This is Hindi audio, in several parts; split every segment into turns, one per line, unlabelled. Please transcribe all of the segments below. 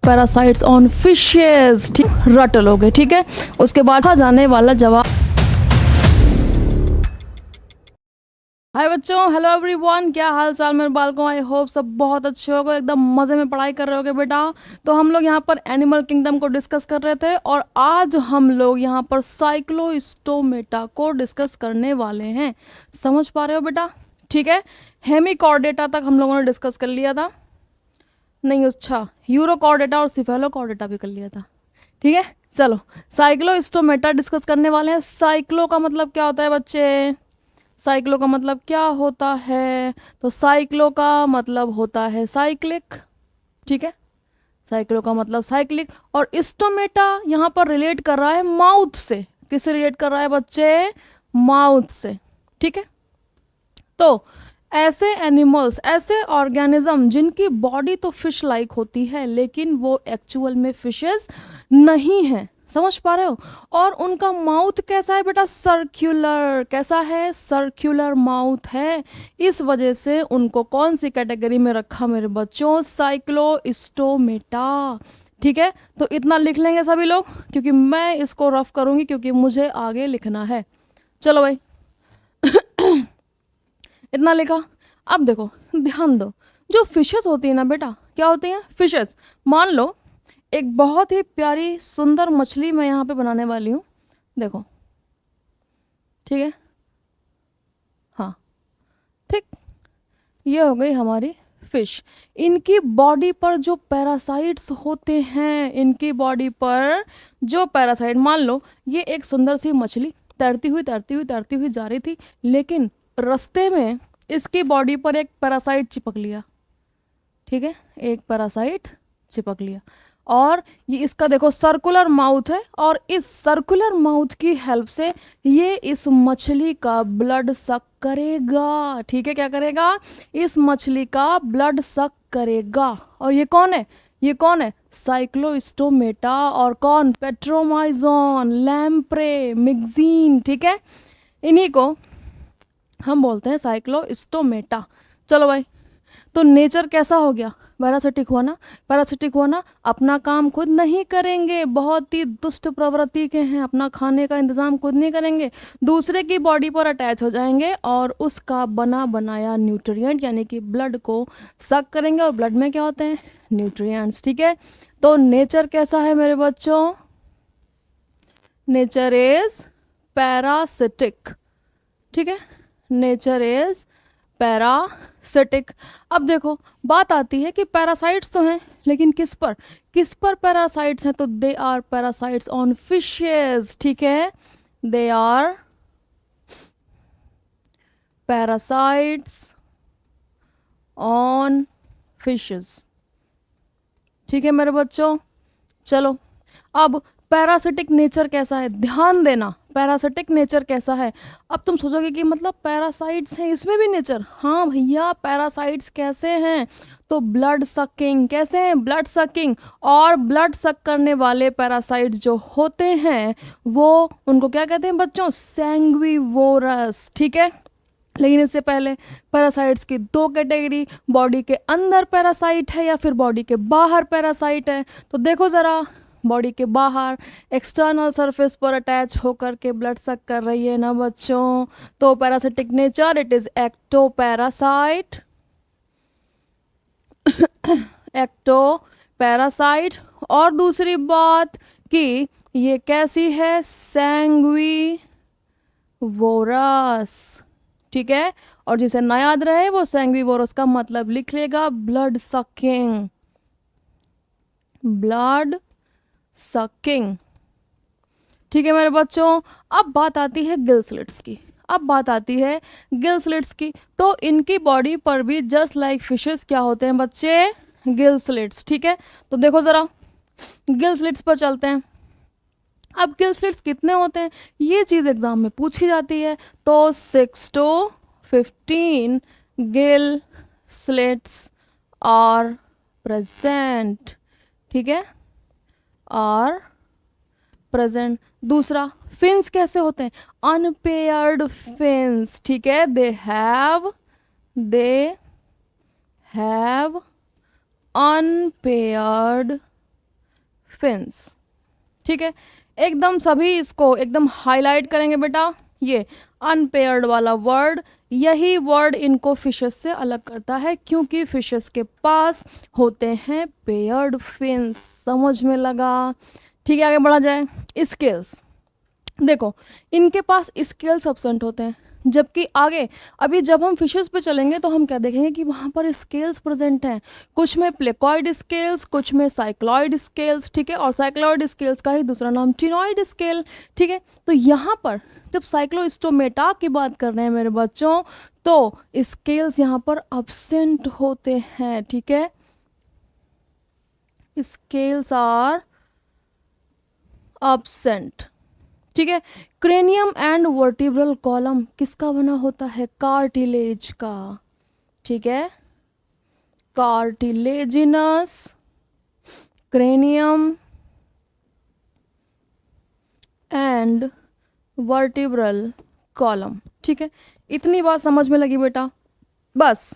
पैरासाइट्स ऑन फिशेस, ठीक, रट लोगे, ठीक है। उसके बाद जाने वाला जवाब। हाय बच्चों, हेलो एवरीवन, क्या हाल चाल मेरे बालकों। आई होप सब बहुत अच्छे होगे, एकदम मज़े में पढ़ाई कर रहे होगे बेटा। तो हम लोग यहाँ पर एनिमल किंगडम को डिस्कस कर रहे थे और आज हम लोग यहाँ पर साइक्लोस्टोमेटा को डिस्कस करने वाले हैं। समझ पा रहे हो बेटा? ठीक है। हेमिकॉर्डेटा तक हम लोगों ने डिस्कस कर लिया था, नहीं अच्छा, यूरोकॉर्डेटा और सिफेलोकॉर्डेटा भी कर लिया था, ठीक है। चलो साइक्लोस्टोमेटा डिस्कस करने वाले हैं। साइक्लो का मतलब क्या होता है बच्चे? साइक्लो का मतलब क्या होता है? तो साइक्लो का मतलब होता है साइक्लिक, ठीक है। साइक्लो का मतलब साइक्लिक। और स्टोमेटा यहाँ पर रिलेट कर रहा है माउथ से। किससे रिलेट कर रहा है बच्चे? माउथ से, ठीक है। तो ऐसे एनिमल्स, ऐसे ऑर्गेनिज्म जिनकी बॉडी तो फिश लाइक होती है लेकिन वो एक्चुअल में फिशेस नहीं है। समझ पा रहे हो? और उनका माउथ कैसा है बेटा? सर्क्यूलर। कैसा है? सर्क्यूलर माउथ है। इस वजह से उनको कौन सी कैटेगरी में रखा मेरे बच्चों? साइक्लोस्टोमेटा, ठीक है। तो इतना लिख लेंगे सभी लोग, क्योंकि मैं इसको रफ करूंगी क्योंकि मुझे आगे लिखना है। चलो भाई इतना लिखा। अब देखो, ध्यान दो, जो फिशेस होती है ना बेटा, क्या होती हैं फिशेस? मान लो एक बहुत ही प्यारी सुंदर मछली मैं यहाँ पे बनाने वाली हूँ, देखो, ठीक है। हाँ, ठीक, ये हो गई हमारी फिश। इनकी बॉडी पर जो पैरासाइट्स होते हैं, इनकी बॉडी पर जो पैरासाइट, मान लो ये एक सुंदर सी मछली तैरती हुई तैरती हुई तैरती हुई जा रही थी, लेकिन रास्ते में इसकी बॉडी पर एक पैरासाइट चिपक लिया, ठीक है, एक पैरासाइट चिपक लिया। और ये इसका देखो सर्कुलर माउथ है, और इस सर्कुलर माउथ की हेल्प से ये इस मछली का ब्लड सक करेगा, ठीक है। क्या करेगा? इस मछली का ब्लड सक करेगा। और ये कौन है? ये कौन है? साइक्लोस्टोमेटा। और कौन? पेट्रोमाइजोन, लैम्प्रे, मिक्जीन, ठीक है। इन्हीं को हम बोलते हैं साइक्लोस्टोमेटा। चलो भाई, तो नेचर कैसा हो गया? पैरासिटिक हुआ ना। पैरासिटिक हुआ ना, अपना काम खुद नहीं करेंगे, बहुत ही दुष्ट प्रवृत्ति के हैं, अपना खाने का इंतजाम खुद नहीं करेंगे, दूसरे की बॉडी पर अटैच हो जाएंगे और उसका बना बनाया न्यूट्रिएंट यानी कि ब्लड को सक करेंगे। और ब्लड में क्या होते हैं? न्यूट्रिएंट्स, ठीक है। तो नेचर कैसा है मेरे बच्चों? नेचर इज पैरासिटिक, ठीक है। Nature is parasitic. अब देखो, बात आती है कि पैरासाइट्स तो हैं, लेकिन किस पर? किस पर पैरासाइट्स हैं? तो they are parasites on fishes, ठीक है। They are parasites on fishes, ठीक है मेरे बच्चों। चलो, अब पैरासिटिक नेचर कैसा है? ध्यान देना, पैरासिटिक नेचर कैसा है। अब तुम सोचोगे कि मतलब पैरासाइट्स हैं, इसमें भी नेचर? हाँ भैया, पैरासाइट्स कैसे हैं? तो ब्लड सकिंग। कैसे हैं? Blood sucking. और ब्लड सक करने वाले पैरासाइट्स जो होते हैं वो, उनको क्या कहते हैं बच्चों? सैंग्विवोरस, ठीक है। लेकिन इससे पहले पैरासाइट्स की दो कैटेगरी, बॉडी के अंदर पैरासाइट है या फिर बॉडी के बाहर पैरासाइट है। तो देखो ज़रा, बॉडी के बाहर एक्सटर्नल सरफेस पर अटैच होकर के ब्लड सक कर रही है ना बच्चों। तो parasitic nature, it is ecto parasite, ecto parasite. और दूसरी बात कि ये कैसी है? सैंग्विवोरस, ठीक है। और जिसे ना याद रहे वो सैंग्विवोरस का मतलब लिख लेगा, ब्लड सकिंग, ब्लड सकिंग, ठीक है मेरे बच्चों। अब बात आती है गिल स्लिट्स की। अब बात आती है गिल स्लिट्स की। तो इनकी बॉडी पर भी जस्ट लाइक फिशेस क्या होते हैं बच्चे? गिल स्लिट्स, ठीक है। तो देखो ज़रा, गिल स्लिट्स पर चलते हैं। अब गिल स्लिट्स कितने होते हैं? ये चीज़ एग्जाम में पूछी जाती है। तो 6 to 15 gill slits are present, ठीक है, आर प्रेजेंट। दूसरा, फिन्स कैसे होते हैं? अनपेयर्ड फिन्स, ठीक है। They have unpaired fins. ठीक है, एकदम सभी इसको एकदम हाईलाइट करेंगे बेटा। ये अनपेयर्ड वाला वर्ड, यही वर्ड इनको फिशेस से अलग करता है, क्योंकि फिशेस के पास होते हैं पेयर्ड फिन्स। समझ में लगा? ठीक है, आगे बढ़ा जाए। स्केल्स, देखो इनके पास स्केल्स एब्सेंट होते हैं, जबकि आगे अभी जब हम फिशेस पे चलेंगे तो हम क्या देखेंगे कि वहाँ पर स्केल्स प्रेजेंट हैं। कुछ में प्लेकॉइड स्केल्स, कुछ में साइक्लॉइड स्केल्स। ठीक है, और साइक्लॉइड स्केल्स का ही दूसरा नाम टिनॉइड स्केल। ठीक है, तो यहाँ पर जब साइक्लोस्टोमेटा की बात कर रहे हैं मेरे बच्चों, तो स्केल्स यहाँ पर एब्सेंट होते हैं। ठीक है, स्केल्स आर एब्सेंट। ठीक है, क्रेनियम एंड वर्टिब्रल कॉलम किसका बना होता है? कार्टिलेज का। ठीक है, cartilaginous cranium and vertebral column. ठीक है, इतनी बात समझ में लगी बेटा? बस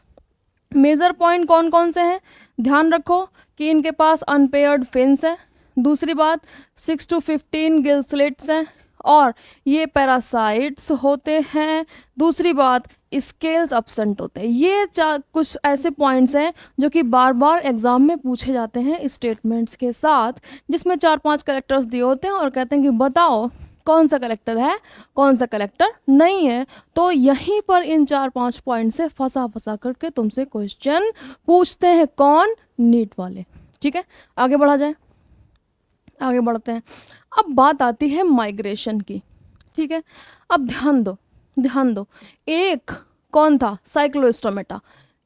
मेजर पॉइंट कौन कौन से हैं? ध्यान रखो कि इनके पास अनपेयर्ड फिन्स है। दूसरी बात, 6 to 15 गिल स्लिट्स हैं और ये पैरासाइट्स होते हैं। दूसरी बात, स्केल्स एब्सेंट होते हैं। ये कुछ ऐसे पॉइंट्स हैं जो कि बार बार एग्जाम में पूछे जाते हैं स्टेटमेंट्स के साथ, जिसमें 4-5 कैरेक्टर्स दिए होते हैं और कहते हैं कि बताओ कौन सा कलेक्टर है, कौन सा कलेक्टर नहीं है। तो यहीं पर इन 4-5 पॉइंट से फंसा फंसा करके तुमसे क्वेश्चन पूछते हैं। कौन? नीट वाले। ठीक है, आगे बढ़ा जाए, आगे बढ़ते हैं। अब बात आती है माइग्रेशन की। ठीक है, अब ध्यान दो, ध्यान दो। एक कौन था? साइक्लोस्टोमेटा।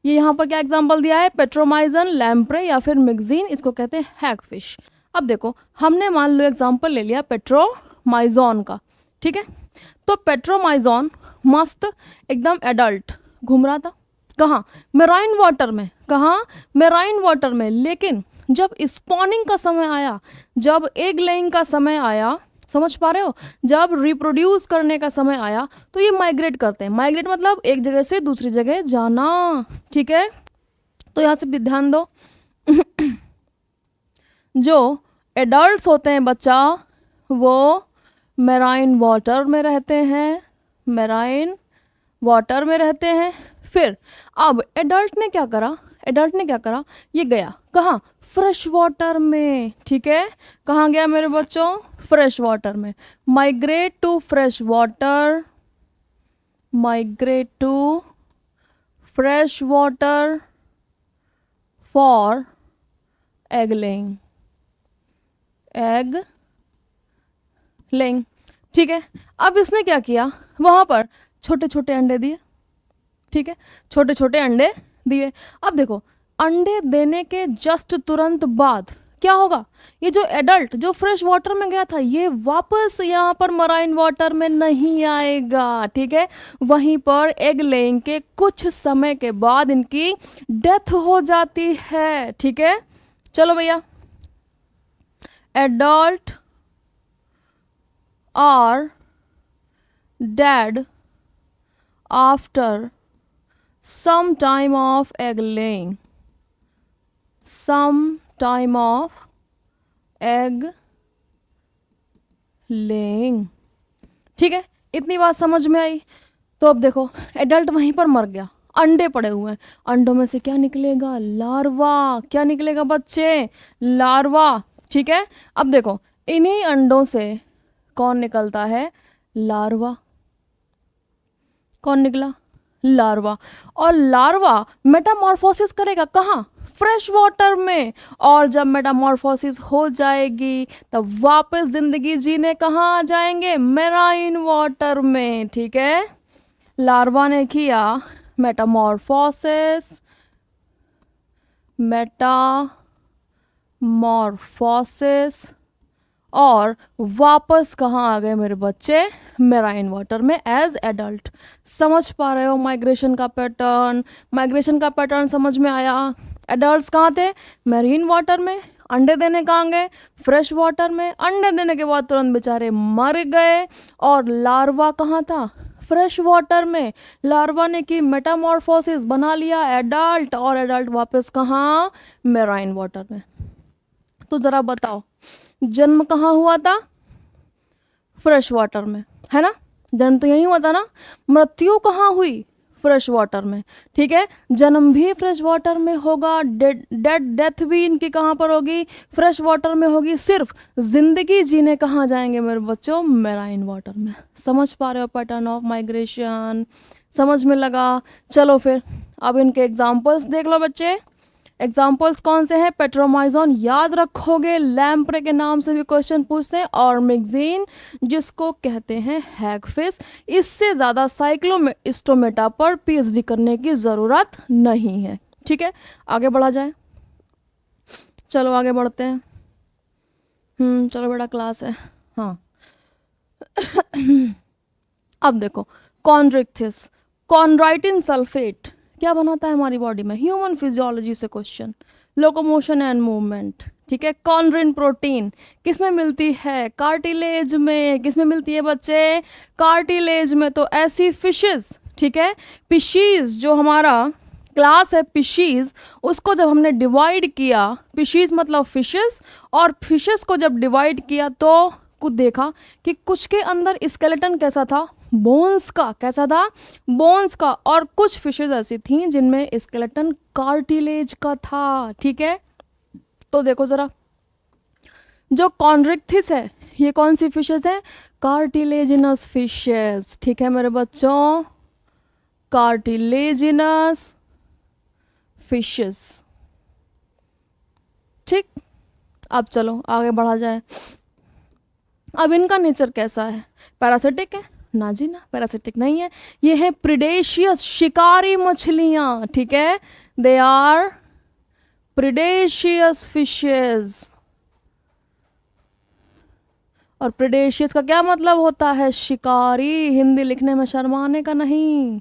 ये यहाँ पर क्या एग्जांपल दिया है? पेट्रोमाइजन, लैम्प्रे या फिर मिक्जीन, इसको कहते हैं हैगफिश। अब देखो, हमने मान लो एग्जांपल ले लिया पेट्रोमाइजॉन का। ठीक है, तो पेट्रोमाइजॉन मस्त एकदम एडल्ट घूम रहा था। कहाँ? मेराइन वाटर में। कहाँ? मेराइन वाटर में। लेकिन जब स्पॉनिंग का समय आया, जब एग लेइंग का समय आया, समझ पा रहे हो, जब रिप्रोड्यूस करने का समय आया, तो ये माइग्रेट करते हैं। माइग्रेट मतलब एक जगह से दूसरी जगह जाना। ठीक है, तो यहाँ से भी ध्यान दो। जो एडल्ट्स होते हैं बच्चा, वो मेराइन वाटर में रहते हैं, मेराइन वाटर में रहते हैं। फिर अब एडल्ट ने क्या करा? एडल्ट ने क्या करा? ये गया कहाँ? फ्रेश वाटर में। ठीक है, कहाँ गया मेरे बच्चों? फ्रेश वाटर में। Migrate to fresh water, migrate to fresh water for egg laying, egg laying. ठीक है, अब इसने क्या किया? वहाँ पर छोटे छोटे अंडे दिए। ठीक है, छोटे छोटे अंडे दिए। अब देखो, अंडे देने के जस्ट तुरंत बाद क्या होगा? ये जो एडल्ट जो फ्रेश वाटर में गया था, ये वापस यहाँ पर मराइन वाटर में नहीं आएगा। ठीक है, वहीं पर एग लेइंग के कुछ समय के बाद इनकी डेथ हो जाती है। ठीक है, चलो भैया, adult are dead after some time of egg laying, some time of egg laying। ठीक है, इतनी बात समझ में आई? तो अब देखो, एडल्ट वहीं पर मर गया, अंडे पड़े हुए हैं। अंडों में से क्या निकलेगा? लार्वा। क्या निकलेगा बच्चे? लार्वा। ठीक है, अब देखो, इन्हीं अंडों से कौन निकलता है? लार्वा। कौन निकला? लार्वा। और लार्वा मेटामॉर्फोसिस करेगा कहाँ? फ्रेश वाटर में। और जब मेटामॉर्फोसिस हो जाएगी तब वापस जिंदगी जीने कहाँ आ जाएंगे? मेराइन वाटर में। ठीक है, लार्वा ने किया मेटामॉर्फोसिस, मेटामॉर्फोसिस, और वापस कहाँ आ गए मेरे बच्चे? मेराइन वाटर में एज एडल्ट। समझ पा रहे हो माइग्रेशन का पैटर्न? माइग्रेशन का पैटर्न समझ में आया? एडल्ट्स कहाँ थे? मेरीन वाटर में। अंडे देने कहाँ गए? फ्रेश वाटर में। अंडे देने के बाद तुरंत बेचारे मर गए। और लार्वा कहाँ था? फ्रेश वाटर में। लार्वा ने की मेटामॉर्फोसिस, बना लिया एडल्ट, और एडल्ट वापस कहाँ? मेराइन वाटर में। तो जरा बताओ, जन्म कहाँ हुआ था? फ्रेश वाटर में, है ना? जन्म तो यही हुआ था ना। मृत्यु कहाँ हुई? फ्रेश वाटर में, ठीक है। जन्म भी फ्रेश वाटर में होगा, डेथ भी इनकी कहाँ पर होगी? फ्रेश वाटर में होगी। सिर्फ जिंदगी जीने कहाँ जाएंगे मेरे बच्चों? मैराइन वाटर में। समझ पा रहे हो पैटर्न ऑफ माइग्रेशन? समझ में लगा? चलो फिर अब इनके एग्जाम्पल्स देख लो बच्चे। एग्जाम्पल्स कौन से हैं? पेट्रोमाइजोन याद रखोगे, लैम्प्रे के नाम से भी क्वेश्चन पूछते हैं, और मिक्जीन जिसको कहते हैं हैगफिश। इससे ज़्यादा साइक्लोस्टोमेटा पर पीएचडी करने की ज़रूरत नहीं है, ठीक है। आगे बढ़ा जाए, चलो आगे बढ़ते हैं। चलो बेटा क्लास है, हाँ। अब देखो, कॉन्ड्रिक्थिस, कॉन्ड्राइटिन सल्फेट क्या बनाता है हमारी बॉडी में? ह्यूमन फिजियोलॉजी से क्वेश्चन, लोकोमोशन एंड मूवमेंट, ठीक है। कॉन्ड्रिन प्रोटीन किस में मिलती है? कार्टिलेज में। किस में मिलती है बच्चे? कार्टिलेज में। तो ऐसी फिशेस, ठीक है, फिशीज जो हमारा क्लास है फिशीज, उसको जब हमने डिवाइड किया, फिशीज मतलब फिशेस, और फिशेस को जब डिवाइड किया तो कुछ देखा कि कुछ के अंदर स्केलेटन कैसा था? बोन्स का। कैसा था? बोन्स का। और कुछ फिशेज ऐसी थी जिनमें स्केलेटन कार्टिलेज का था, ठीक है। तो देखो जरा, जो कॉन्ड्रिक्थिस है ये कौन सी फिशेज है? कार्टिलेजिनस फिशेज, ठीक है मेरे बच्चों, कार्टिलेजिनस फिशेज, ठीक। अब चलो आगे बढ़ा जाए। अब इनका नेचर कैसा है? पैरासिटिक है? ना जी ना, पैरासिटिक नहीं है। ये है प्रिडेशियस, शिकारी मछलियां, ठीक है। They are predaceous fishes. और प्रिडेशियस का क्या मतलब होता है? शिकारी। हिंदी लिखने में शर्माने का नहीं,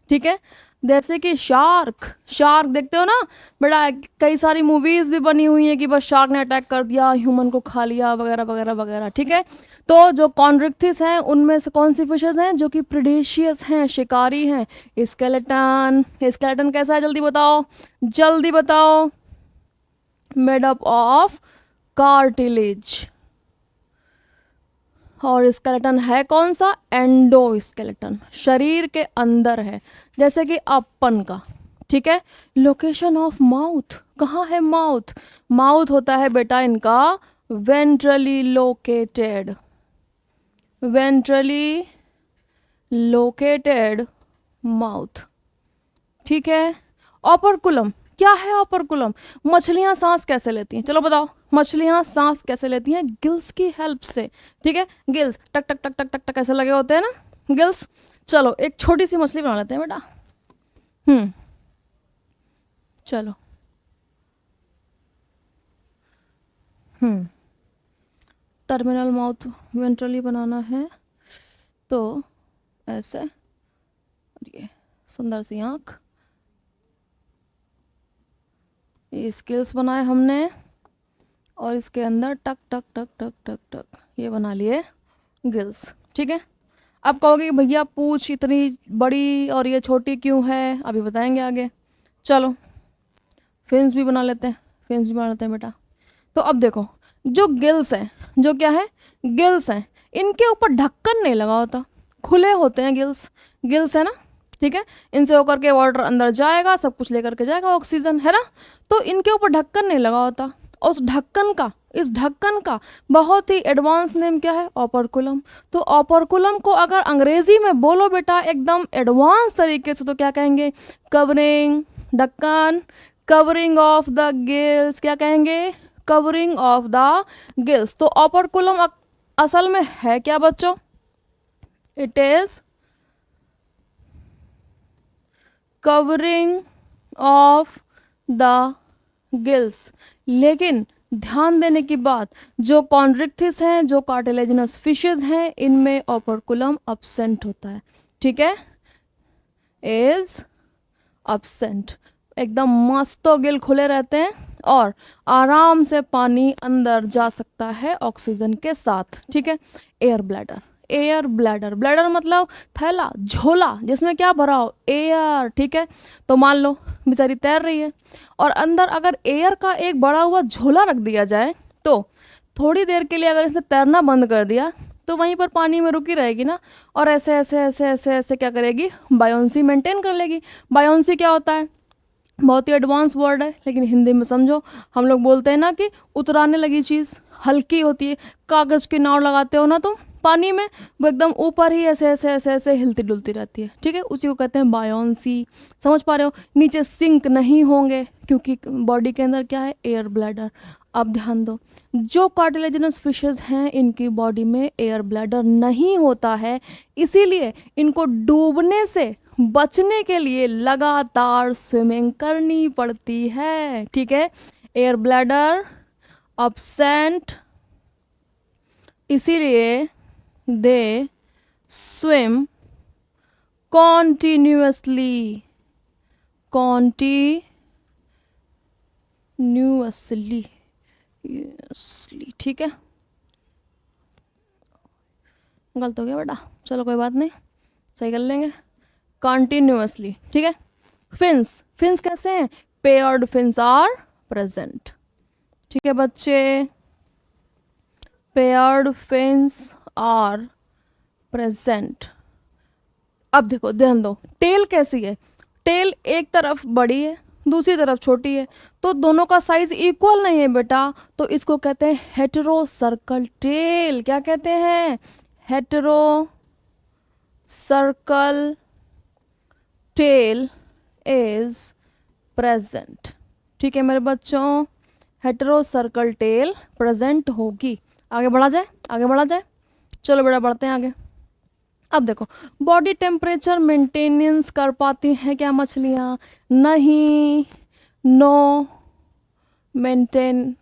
ठीक है। जैसे कि शार्क, शार्क देखते हो ना बेटा, कई सारी मूवीज भी बनी हुई है कि बस शार्क ने अटैक कर दिया, ह्यूमन को खा लिया, वगैरह वगैरह वगैरह, ठीक है। तो जो कॉन्ड्रिक्थिस हैं उनमें से कौन सी फिशेज हैं जो कि प्रिडेशियस हैं, शिकारी हैं? स्केलेटन। स्केलेटन कैसा है जल्दी बताओ, जल्दी बताओ। Made up of cartilage. और स्केलेटन है कौन सा? एंडो स्केलेटन, शरीर के अंदर है, जैसे कि अपन का, ठीक है। लोकेशन ऑफ माउथ, कहाँ है माउथ? माउथ होता है बेटा इनका ventrally located, ventrally located mouth, ठीक है। ऑपरकुलम, क्या है ऑपरकुलम? मछलियां सांस कैसे लेती हैं? चलो बताओ, मछलियां सांस कैसे लेती हैं? गिल्स की हेल्प से, ठीक है। गिल्स टक टक टक टक टक टक ऐसे लगे होते हैं ना, गिल्स। चलो एक छोटी सी मछली बना लेते हैं बेटा। चलो टर्मिनल माउथ वेंट्रली बनाना है, तो ऐसे, ये सुंदर सी आँख, ये स्किल्स बनाए हमने, और इसके अंदर टक टक टक टक टक टक ये बना लिए गिल्स, ठीक है। अब कहोगे कि भैया पूछ इतनी बड़ी और ये छोटी क्यों है? अभी बताएंगे आगे। चलो फिन्स भी बना लेते हैं, फिन्स भी बना लेते हैं बेटा। तो अब देखो, जो गिल्स हैं, जो क्या है? गिल्स हैं, इनके ऊपर ढक्कन नहीं लगा होता, खुले होते हैं गिल्स। गिल्स है ना, ठीक है। इनसे होकर के वाटर अंदर जाएगा, सब कुछ लेकर के जाएगा, ऑक्सीजन, है ना। तो इनके ऊपर ढक्कन नहीं लगा होता। उस ढक्कन का, इस ढक्कन का बहुत ही एडवांस नेम क्या है? ऑपरकुलम। तो ऑपरकुलम को अगर अंग्रेजी में बोलो बेटा एकदम एडवांस तरीके से, तो क्या कहेंगे? कवरिंग, ढक्कन, कवरिंग ऑफ द गिल्स, क्या कहेंगे? Covering of the gills. तो ऑपरकुलम असल में है क्या बच्चों? It is covering of the gills. लेकिन ध्यान देने की बात, जो कॉन्ड्रिक्थिस हैं, जो कार्टिलेजिनस फिशेज हैं, इनमें ऑपरकुलम अब्सेंट होता है, ठीक है, इज अब्सेंट। एकदम मस्त गिल खुले रहते हैं और आराम से पानी अंदर जा सकता है ऑक्सीजन के साथ, ठीक है। Air bladder, air bladder. Bladder मतलब थैला, झोला, जिसमें क्या भरा हो, एयर। ठीक है, तो मान लो बेचारी तैर रही है और अंदर अगर एयर का एक बड़ा हुआ झोला रख दिया जाए तो थोड़ी देर के लिए अगर इसने तैरना बंद कर दिया तो वहीं पर पानी में रुकी रहेगी ना, और ऐसे ऐसे ऐसे ऐसे ऐसे क्या करेगी, बायोंसी मेंटेन कर लेगी। बायोंसी क्या होता है, बहुत ही एडवांस वर्ड है लेकिन हिंदी में समझो। हम लोग बोलते हैं ना कि उतराने लगी चीज़ हल्की होती है। कागज़ की नाव लगाते हो ना तुम पानी में, वो एकदम ऊपर ही ऐसे ऐसे ऐसे ऐसे हिलती डुलती रहती है। ठीक है, उसी को कहते हैं बायोंसी। समझ पा रहे हो, नीचे सिंक नहीं होंगे क्योंकि बॉडी के अंदर क्या है, एयर ब्लैडर। अब ध्यान दो, जो कार्टिलेजिनस फिशेस हैं इनकी बॉडी में एयर ब्लैडर नहीं होता है, इसीलिए इनको डूबने से बचने के लिए लगातार स्विमिंग करनी पड़ती है। ठीक है, एयर ब्लैडर absent, इसीलिए दे स्विम कॉन्टिन्यूअसली। कॉन्टिन्यूअसली, ठीक है, गलत हो गया बेटा, चलो कोई बात नहीं, सही कर लेंगे। कॉन्टिन्यूअसली, ठीक है। फिन्स, फिन्स कैसे हैं, पेयर्ड फिन्स आर प्रेजेंट। ठीक है बच्चे, पेयर्ड फिन्स आर प्रेजेंट। अब देखो ध्यान दो, टेल कैसी है, टेल एक तरफ बड़ी है दूसरी तरफ छोटी है, तो दोनों का साइज इक्वल नहीं है बेटा, तो इसको कहते हैं हेटेरो सर्कल टेल। क्या कहते हैं, heterocercal tail is present. ठीक है मेरे बच्चों, हेटेरो सर्कल टेल प्रेजेंट होगी। आगे बढ़ा जाए, आगे बढ़ा जाए, चलो बेटा बढ़ते हैं आगे। अब देखो, बॉडी टेम्परेचर मेंटेनेंस कर पाती हैं क्या मछलियाँ, नहीं, no maintain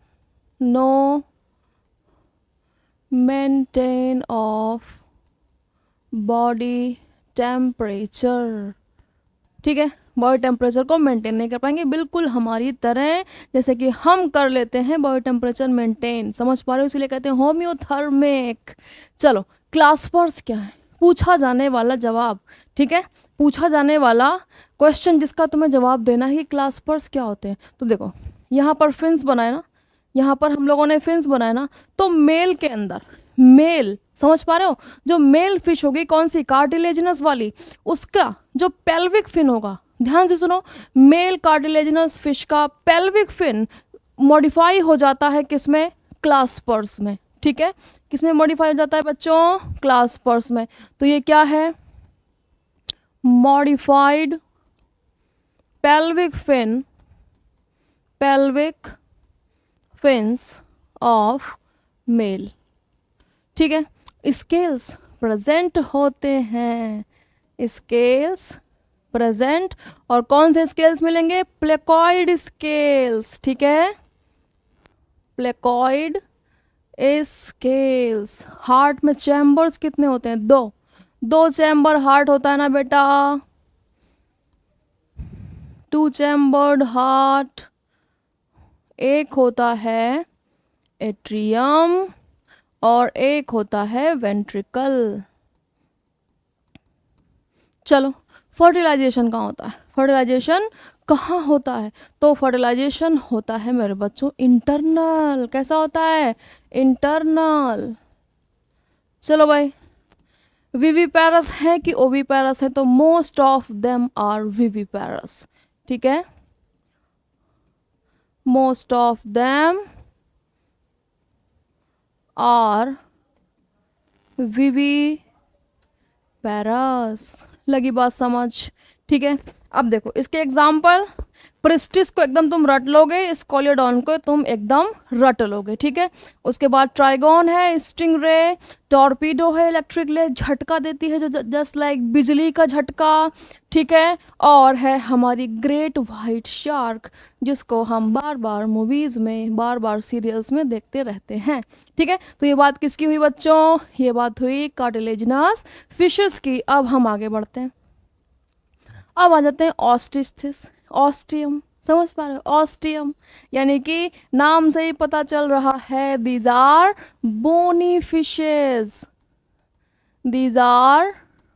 of body temperature. ठीक है, बॉडी टेम्परेचर को मेंटेन नहीं कर पाएंगे, बिल्कुल हमारी तरह जैसे कि हम कर लेते हैं बॉडी टेम्परेचर मेंटेन। समझ पा रहे हो, इसीलिए कहते हैं होम्योथर्मिक। चलो, क्लास्पर्स क्या है, पूछा जाने वाला जवाब। ठीक है, पूछा जाने वाला क्वेश्चन जिसका तुम्हें जवाब देना ही, क्लास्पर्स क्या होते हैं। तो देखो यहाँ पर फिन्स बनाए ना, यहाँ पर हम लोगों ने फिन्स बनाए ना, तो मेल के अंदर, मेल, समझ पा रहे हो, जो मेल फिश होगी कौन सी, कार्टिलेजिनस वाली, उसका जो पेल्विक फिन होगा, ध्यान से सुनो, मेल कार्टिलेजिनस फिश का पेल्विक फिन मॉडिफाई हो जाता है किसमें, क्लास्पर्स में। ठीक है, किसमें मॉडिफाई हो जाता है बच्चों, क्लास्पर्स में। तो ये क्या है, modified pelvic fin, pelvic fins of male. ठीक है, स्केल्स प्रेजेंट होते हैं, स्केल्स प्रेजेंट, और कौन से स्केल्स मिलेंगे, प्लेकॉइड स्केल्स। ठीक है, प्लेकॉइड स्केल्स। हार्ट में चैम्बर्स कितने होते हैं, दो चैम्बर हार्ट होता है ना बेटा, 2 चैम्बर्ड हार्ट। एक होता है एट्रियम और एक होता है वेंट्रिकल। चलो, फर्टिलाइजेशन कहाँ होता है, फर्टिलाइजेशन कहाँ होता है, तो फर्टिलाइजेशन होता है मेरे बच्चों इंटरनल। कैसा होता है, इंटरनल। चलो भाई, विविपैरस है कि ओविपैरस है, तो most of them are viviparous. ठीक है, most of them are viviparous. लगी बात समझ। ठीक है, अब देखो इसके एग्जाम्पल, प्रिस्टिस को एकदम तुम रट लोगे, स्कोलियोडॉन को तुम एकदम रट लोगे। ठीक है, उसके बाद ट्राइगोन है, स्टिंग रे, टॉर्पीडो है, इलेक्ट्रिक ले, झटका देती है जो जस्ट लाइक बिजली का झटका। ठीक है, और है हमारी ग्रेट वाइट शार्क, जिसको हम बार बार मूवीज़ में, बार बार सीरियल्स में देखते रहते हैं। ठीक है, तो ये बात किसकी हुई बच्चों, ये बात हुई कार्टिलेजिनस फिशेस की। अब हम आगे बढ़ते हैं, अब आ जाते हैं ऑस्टिस्थिस, ऑस्टियम। समझ पा रहे हो, ऑस्टियम, यानी कि नाम से ही पता चल रहा है, these are bony fishes, these are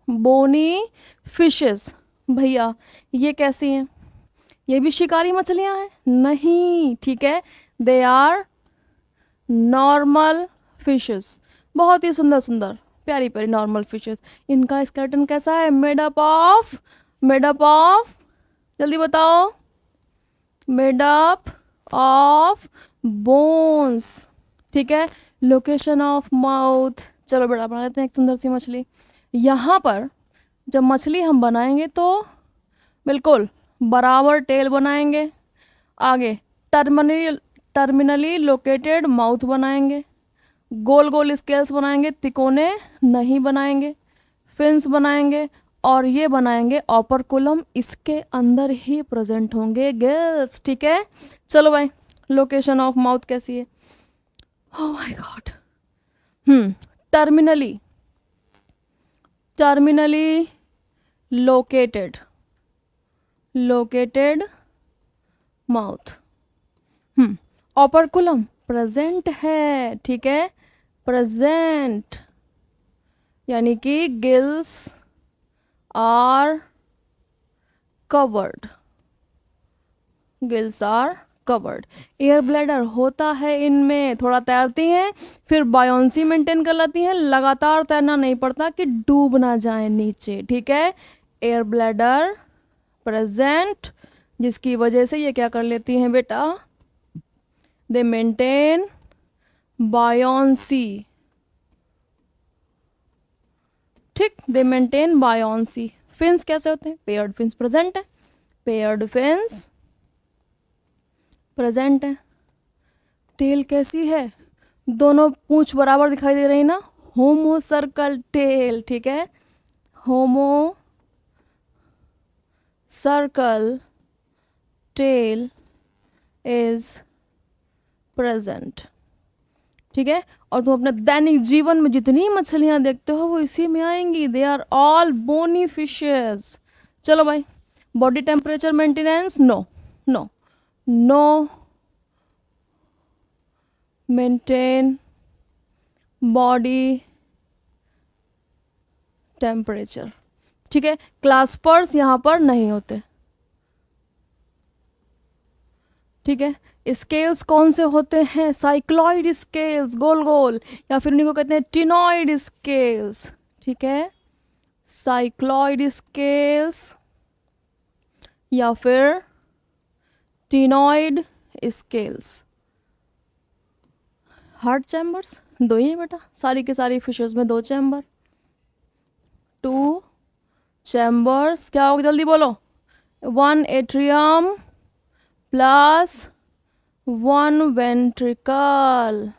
bony fishes. भैया ये कैसी हैं? ये भी शिकारी मछलियां हैं? नहीं, ठीक है, दे आर नॉर्मल फिशेस। बहुत ही सुंदर सुंदर प्यारी प्यारी नॉर्मल फिशेस। इनका स्केलेटन कैसा है? मेड अप ऑफ, जल्दी बताओ, मेड अप ऑफ बोन्स। ठीक है, लोकेशन ऑफ माउथ। चलो बेटा बना लेते हैं एक सुंदर सी मछली। यहाँ पर जब मछली हम बनाएंगे तो बिल्कुल बराबर टेल बनाएंगे, आगे टर्मिनली लोकेटेड माउथ बनाएंगे, गोल गोल स्केल्स बनाएंगे, तिकोने नहीं बनाएंगे, फिन्स बनाएंगे, और ये बनाएंगे ऑपरकुलम, इसके अंदर ही प्रेजेंट होंगे गिल्स। ठीक है, चलो भाई, लोकेशन ऑफ माउथ कैसी है? Oh my God, terminally located mouth. Operculum present है, ठीक है, प्रेजेंट, यानी कि gills are covered, gills are covered. Air bladder होता है इनमें, थोड़ा तैरती हैं फिर बायोंसी मेंटेन कर लेती हैं, लगातार तैरना नहीं पड़ता कि डूब ना जाए नीचे। ठीक है, एयर ब्लैडर प्रेजेंट, जिसकी वजह से ये क्या कर लेती हैं बेटा? They maintain buoyancy. ठीक, दे मेंटेन बायोंसी। फिन्स कैसे होते हैं? पेयर्ड फिन्स प्रेजेंट है, पेयर्ड फिन्स प्रेजेंट है। टेल कैसी है? दोनों पूंछ बराबर दिखाई दे रही ना, होमो सर्कल टेल। ठीक है, homocercal tail is present. ठीक है, और तुम अपने दैनिक जीवन में जितनी मछलियां देखते हो वो इसी में आएंगी, they are all bony fishes. चलो भाई, body temperature maintenance, no no no maintain body temperature. ठीक है, क्लास्पर्स यहाँ पर नहीं होते। ठीक है, स्केल्स कौन से होते हैं? साइक्लॉइड स्केल्स, गोल गोल, या फिर उन्हीं को कहते हैं टिनॉइड स्केल्स। ठीक है, साइक्लॉइड स्केल्स या फिर टिनॉइड स्केल्स। हार्ट चैम्बर्स दो ही है बेटा, सारी के सारी फिशेस में 2 चैम्बर, 2 चैम्बर्स। क्या होगा जल्दी बोलो? 1 एट्रियम प्लस 1 वेंट्रिकल।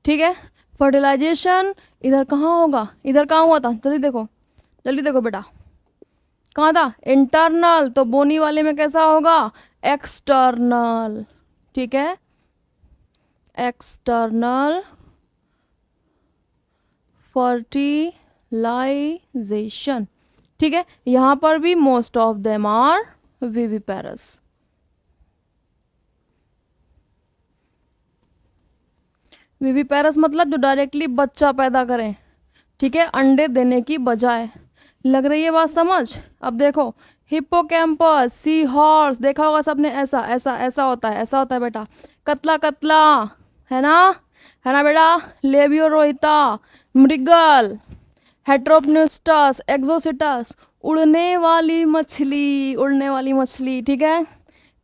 ठीक है, फर्टिलाइजेशन इधर कहाँ होगा? इधर कहाँ हुआ था? जल्दी देखो बेटा, कहाँ था? इंटरनल, तो बोनी वाले में कैसा होगा? एक्सटर्नल। ठीक है, एक्सटर्नल फर्टिलाइजेशन। ठीक है, यहाँ पर भी most of them are viviparous. Viviparous मतलब जो डायरेक्टली बच्चा पैदा करें। ठीक है, अंडे देने की बजाय। लग रही है बात समझ? अब देखो, हिप्पोकैम्पस, सी हॉर्स देखा होगा सबने, ऐसा ऐसा ऐसा होता है, ऐसा होता है बेटा, कतला कतला, है ना बेटा। लेबियो रोहिता, मृगल, हेट्रोपन्यूस्टस, एक्सोसिटस, उड़ने वाली मछली। ठीक है,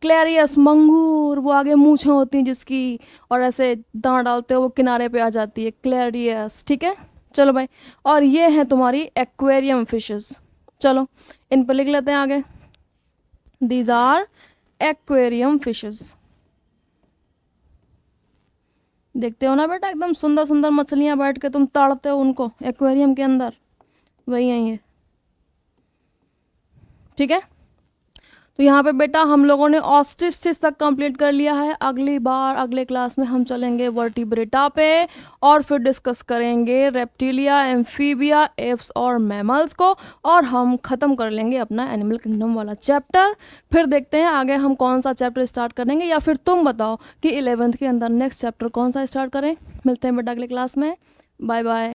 क्लेरियस, मंगूर, वो आगे मूछें होती हैं जिसकी, और ऐसे दांत डालते हो वो किनारे पे आ जाती है, क्लेरियस। ठीक है, चलो भाई, और ये हैं तुम्हारी एक्वेरियम फिशेस। चलो इन पर लिख लेते हैं आगे, दीज आर एक्वेरियम फिशेस। देखते हो ना बेटा, एकदम सुंदर सुंदर मछलियां बैठ के तुम ताड़ते हो उनको एक्वेरियम के अंदर, वही है। ठीक है, तो यहाँ पे बेटा हम लोगों ने ऑस्टिस तक कंप्लीट कर लिया है। अगली बार अगले क्लास में हम चलेंगे वर्टिब्रेटा पे, और फिर डिस्कस करेंगे रेप्टिलिया, एम्फीबिया, एप्स और मैमल्स को, और हम ख़त्म कर लेंगे अपना एनिमल किंगडम वाला चैप्टर। फिर देखते हैं आगे हम कौन सा चैप्टर स्टार्ट करेंगे, या फिर तुम बताओ कि 11th के अंदर नेक्स्ट चैप्टर कौन सा स्टार्ट करें। मिलते हैं बेटा अगले क्लास में, बाय बाय।